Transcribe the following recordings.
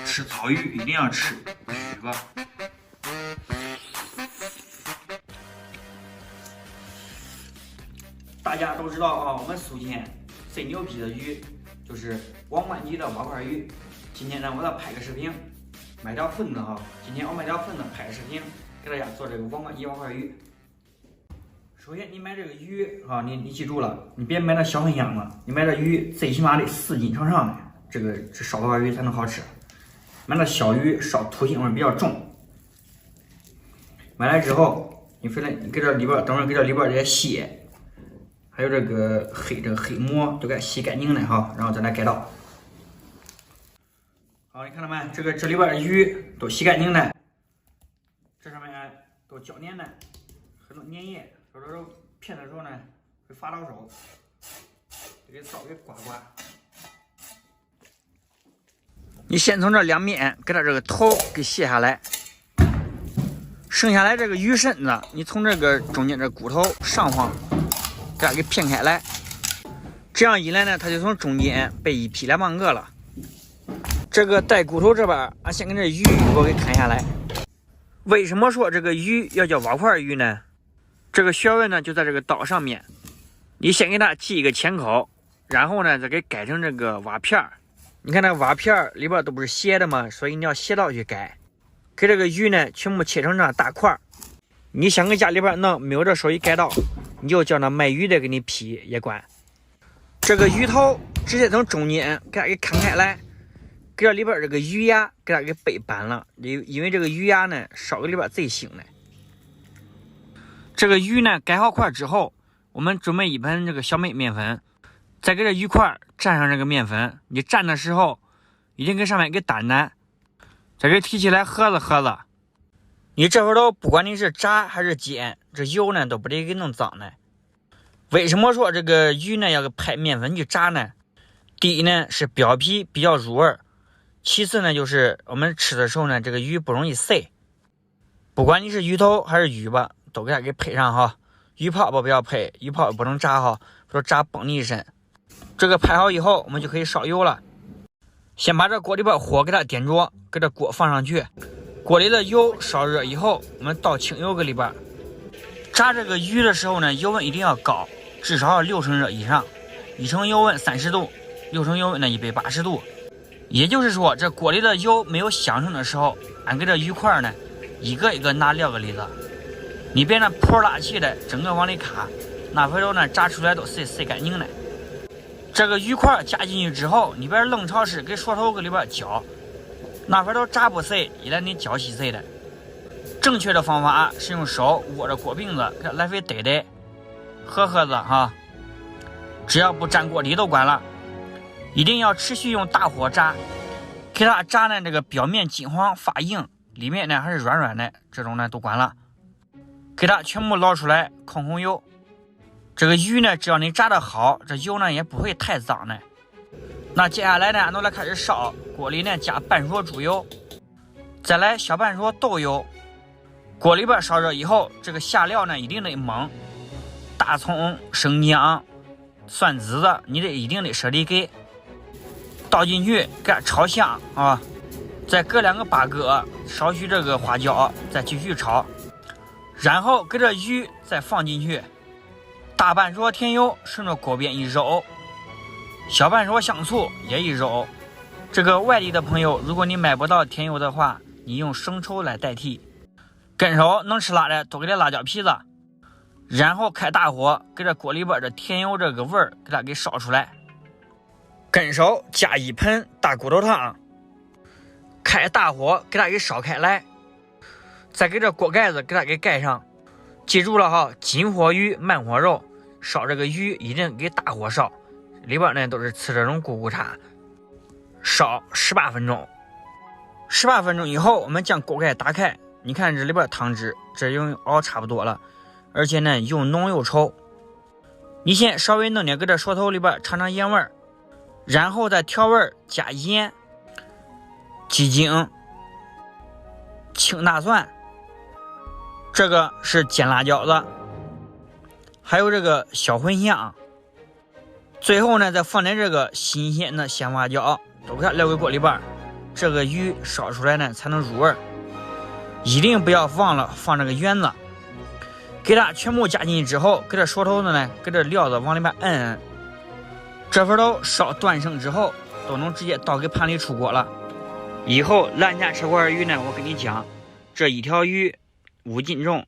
吃草鱼一定要吃鱼吧。大家都知道啊，我们苏县最牛逼的鱼就是王冠级的蛙块鱼。今天呢，我要拍个视频，买条份子哈。今天我买条份子拍个视频，给大家做这个王冠级蛙块鱼。首先，你买这个鱼啊，你记住了，你别买那小分箱子，你买这鱼最起码得4斤朝上的，这烧蛙块鱼才能好吃。买那小鱼烧土腥味比较重。买来之后，你给这里边，等会儿给这里边这些蟹，还有这个黑膜都给它洗干净了哈，然后再来改刀。好，你看到没？这里边的鱼都洗干净了，这上面都胶粘的，很多粘液，有的时候片的时候呢会发到手，给刀给刮刮。你先从这两面给它这个头给卸下来，剩下来这个鱼身子，你从这个中间这骨头上方给它给片开来，这样一来呢，它就从中间被一劈两半个了。这个带骨头这边，俺先给这鱼我给砍下来。为什么说这个鱼要叫蛙块鱼呢？这个学问呢就在这个刀上面。你先给它系一个钳口，然后呢再给改成这个蛙片儿。你看那蛙片儿里边都不是斜的嘛，所以你要斜刀去改。给这个鱼呢全部切成这样大块。你想搁家里边弄没有这手艺改刀，你就叫那卖鱼的给你劈也管。这个鱼头直接从中间给它给砍开来。给这里边这个鱼牙给它给背板了，因为这个鱼牙呢烧个里边贼腥的。这个鱼呢改好块之后，我们准备一盆这个小麦面粉，再给这鱼块蘸上这个面粉。你蘸的时候一定给上面给掸掸，再给提起来合着。你这会儿都不管你是炸还是煎，这油呢都不得给弄脏呢。为什么说这个鱼呢要拍面粉去炸呢？第一呢是表皮比较入味，其次呢，就是我们吃的时候呢，这个鱼不容易碎。不管你是鱼头还是鱼吧，都给它给配上哈。鱼泡不要配，鱼泡不能炸哈，不然炸崩你一身。这个拍好以后，我们就可以烧油了。先把这锅里边火给它点着，给这锅放上去。锅里的油烧热以后，我们倒清油搁里边。炸这个鱼的时候呢，油温一定要高，至少要6成热以上。1成油温30度，6成油温呢180度。也就是说，这锅里的油没有香成的时候，俺给这鱼块呢，一个一个拿料个里子，你别那泼拉气的整个往里卡，那回头呢炸出来都碎干净了。这个鱼块加进去之后，你别愣潮湿，给锁头搁里边搅，那回头炸不碎，一来你搅稀碎的。正确的方法是用手握着锅柄子，给它来回逮，合着哈，只要不粘锅底都管了。一定要持续用大火炸，给它炸呢这个表面金黄发硬，里面呢还是软软的，这种呢都管了。给它全部捞出来，控油。这个鱼呢，只要你炸得好，这油呢也不会太脏的。那接下来呢，俺都来开始烧，锅里呢加半勺猪油，再来小半勺豆油。锅里边烧热以后，这个下料呢一定得猛，大葱、生姜、蒜子子，你一定得舍得给。倒进去给它炒香啊，再搁2个八哥，少许这个花椒，再继续炒，然后给这鱼再放进去，大半勺甜油顺着锅边一揉，小半勺香醋也一揉。这个外地的朋友，如果你买不到甜油的话，你用生抽来代替。跟手能吃辣的都给这辣椒皮子，然后开大火给这锅里边的甜油这个味儿给它给烧出来。跟手加1盆大骨头汤，开大火给它给烧开来，再给这锅盖子给它给盖上。记住了哈，金火鱼慢火肉，烧这个鱼一定给大火烧，里边呢都是吃这种咕咕叉，烧18分钟。18分钟以后，我们将锅盖打开，你看这里边汤汁，这已经熬差不多了，而且呢又浓又稠。你先稍微弄点搁这勺头里边尝尝盐味儿，然后再调味加盐、鸡精、青大蒜，这个是尖辣椒子，还有这个小茴香，最后呢再放点这个新鲜的鲜花椒，都给它撂给锅里边，这个鱼烧出来呢才能入味。一定不要忘了放这个圆子，给它全部加进去之后，给这锁头子呢，给这料子往里面摁，这份都烧断生之后，都能直接倒给盘里出锅了。以后兰家车罐鱼呢，我跟你讲，这一条鱼5斤重，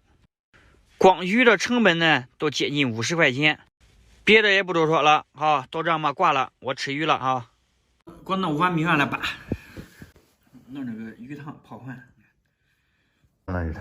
光鱼的成本呢都接近50块钱，别的也不多说了，好，都这样吧，挂了，我吃鱼了啊。给我弄碗米饭来吧，弄这个鱼汤泡饭。那就。